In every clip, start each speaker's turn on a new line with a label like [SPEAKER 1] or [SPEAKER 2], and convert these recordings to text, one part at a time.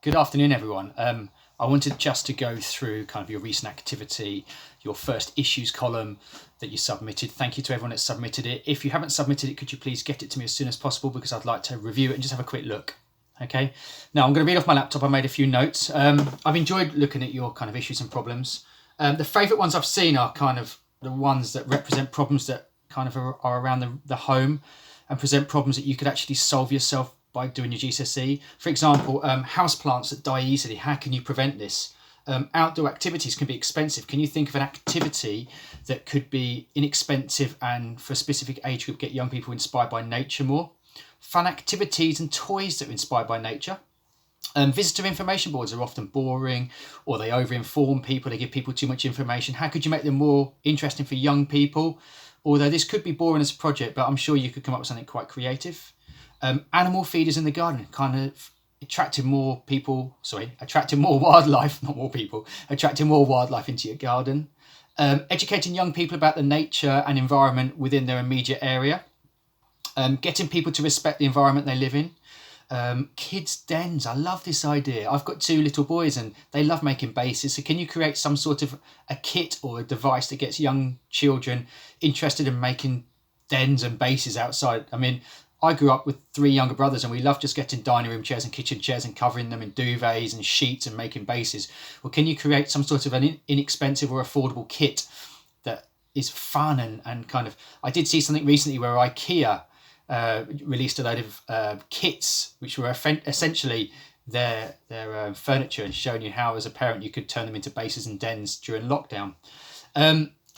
[SPEAKER 1] Good afternoon, everyone. I wanted just to go through kind of your recent activity, your first issues column that you submitted. Thank you to everyone that submitted it. If you haven't submitted it, could you please get it to me as soon as possible, because I'd like to review it and just have a quick look. Okay. Now I'm going to read off my laptop. I made a few notes. I've enjoyed looking at your kind of issues and problems. The favourite ones I've seen are kind of the ones that represent problems that kind of are around the home and present problems that you could actually solve yourself by doing your GCSE. For example, houseplants that die easily. How can you prevent this? Outdoor activities can be expensive. Can you think of an activity that could be inexpensive and for a specific age group get young people inspired by nature more? Fun activities and toys that are inspired by nature. Visitor information boards are often boring, or they over-inform people, they give people too much information. How could you make them more interesting for young people? Although this could be boring as a project, but I'm sure you could come up with something quite creative. Animal feeders in the garden, kind of attracting more wildlife, not more people, attracting more wildlife into your garden. Educating young people about the nature and environment within their immediate area. Getting people to respect the environment they live in. Kids' dens, I love this idea. I've got 2 little boys and they love making bases. So can you create some sort of a kit or a device that gets young children interested in making dens and bases outside? I mean, I grew up with 3 younger brothers and we loved just getting dining room chairs and kitchen chairs and covering them in duvets and sheets and making bases. Well, can you create some sort of an inexpensive or affordable kit that is fun and kind of... I did see something recently where IKEA released a load of kits which were essentially their furniture, and showing you how as a parent you could turn them into bases and dens during lockdown.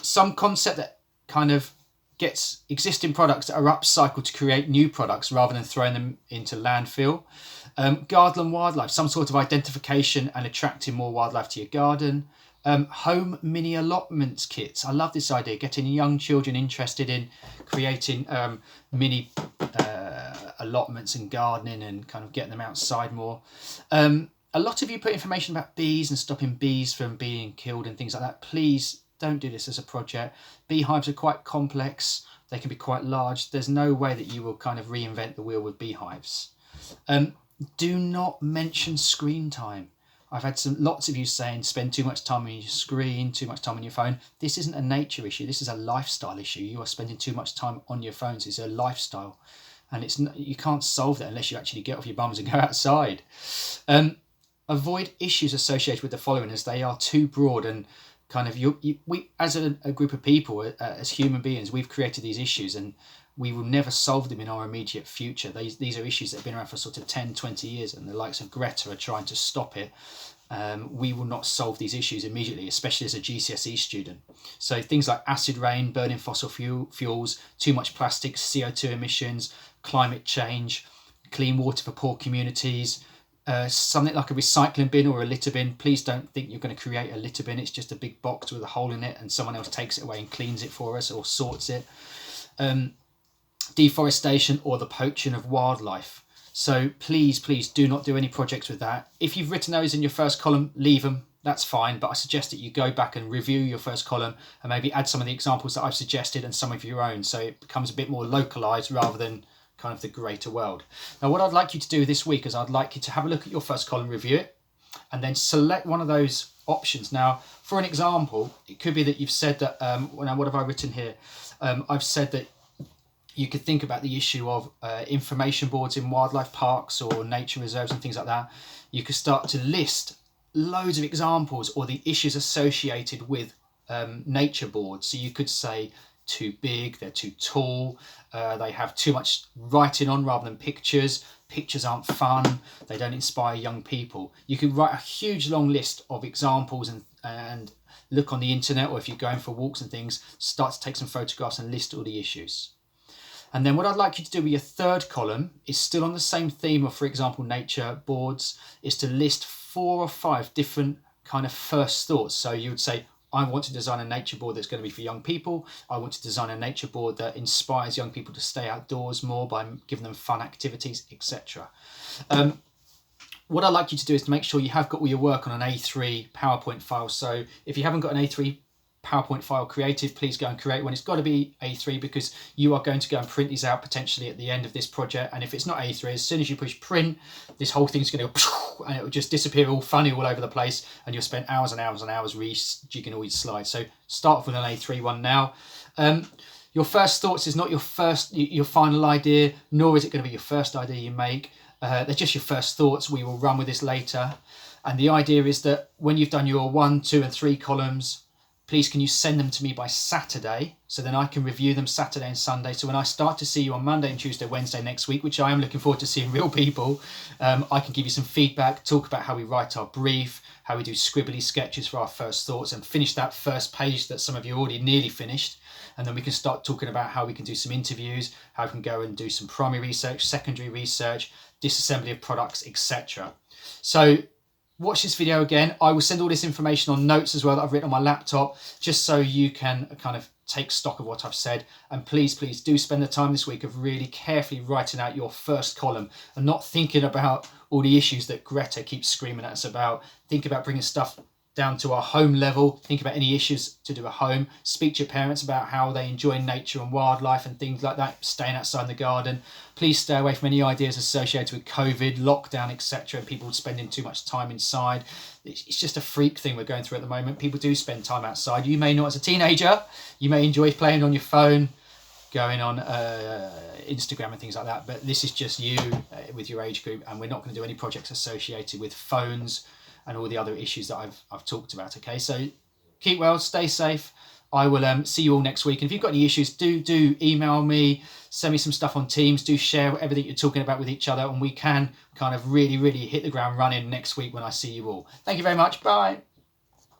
[SPEAKER 1] Some concept that kind of gets existing products that are upcycled to create new products rather than throwing them into landfill. Garden wildlife, some sort of identification and attracting more wildlife to your garden. Home mini allotments kits. I love this idea, getting young children interested in creating mini allotments and gardening and kind of getting them outside more. A lot of you put information about bees and stopping bees from being killed and things like that. Please don't do this as a project. Beehives are quite complex. They can be quite large. There's no way that you will kind of reinvent the wheel with beehives. Do not mention screen time. I've had lots of you saying spend too much time on your screen, too much time on your phone. This isn't a nature issue. This is a lifestyle issue. You are spending too much time on your phones. It's a lifestyle. And you can't solve that unless you actually get off your bums and go outside. Avoid issues associated with the following, as they are too broad and kind of we as a group of people, as human beings, we've created these issues and we will never solve them in our immediate future. These are issues that have been around for sort of 10, 20 years, and the likes of Greta are trying to stop it. We will not solve these issues immediately, especially as a GCSE student. So things like acid rain, burning fossil fuels, too much plastic, CO2 emissions, climate change, clean water for poor communities, something like a recycling bin or a litter bin. Please don't think you're going to create a litter bin. It's just a big box with a hole in it and someone else takes it away and cleans it for us or sorts it. Deforestation or the poaching of wildlife. So please do not do any projects with that. If you've written those in your first column, leave them. That's fine, but I suggest that you go back and review your first column and maybe add some of the examples that I've suggested and some of your own, so it becomes a bit more localized rather than kind of the greater world. Now, what I'd like you to do this week is I'd like you to have a look at your first column, review it, and then select one of those options. Now, for an example, it could be that you've said that, what have I written here? I've said that you could think about the issue of information boards in wildlife parks or nature reserves and things like that. You could start to list loads of examples or the issues associated with nature boards. So you could say too big, they're too tall, they have too much writing on rather than pictures. Pictures aren't fun, they don't inspire young people. You could write a huge long list of examples and look on the internet, or if you're going for walks and things, start to take some photographs and list all the issues. And then what I'd like you to do with your third column is still on the same theme of, for example, nature boards, is to list 4 or 5 different kind of first thoughts. So you would say, I want to design a nature board that's going to be for young people. I want to design a nature board that inspires young people to stay outdoors more by giving them fun activities, etc. What I'd like you to do is to make sure you have got all your work on an A3 PowerPoint file. So if you haven't got an A3 PowerPoint file created, please go and create one. It's got to be A3 because you are going to go and print these out potentially at the end of this project. And if it's not A3, as soon as you push print, this whole thing's going to go and it will just disappear all funny all over the place, and you'll spend hours and hours and hours rejigging all your slides. So start off with an A3 one now. Your first thoughts is not your final idea, nor is it going to be your first idea you make. They're just your first thoughts. We will run with this later. And the idea is that when you've done your 1, 2 and 3 columns, please can you send them to me by Saturday, so then I can review them Saturday and Sunday. So when I start to see you on Monday and Tuesday, Wednesday next week, which I am looking forward to seeing real people, I can give you some feedback, talk about how we write our brief, how we do scribbly sketches for our first thoughts, and finish that first page that some of you already nearly finished. And then we can start talking about how we can do some interviews, how we can go and do some primary research, secondary research, disassembly of products, etc. So watch this video again. I will send all this information on notes as well that I've written on my laptop, just so you can kind of take stock of what I've said. And please do spend the time this week of really carefully writing out your first column and not thinking about all the issues that Greta keeps screaming at us about. Think about bringing stuff down to our home level. Think about any issues to do at home. Speak to your parents about how they enjoy nature and wildlife and things like that, staying outside in the garden. Please stay away from any ideas associated with COVID, lockdown, etc. and people spending too much time inside. It's just a freak thing we're going through at the moment. People do spend time outside. You may not as a teenager. You may enjoy playing on your phone, going on Instagram and things like that. But this is just you with your age group, and we're not going to do any projects associated with phones and all the other issues that I've talked about. Okay, so keep well, stay safe. I will see you all next week. And if you've got any issues, do email me, send me some stuff on Teams, do share everything you're talking about with each other, and we can kind of really hit the ground running next week when I see you all. Thank you very much. Bye.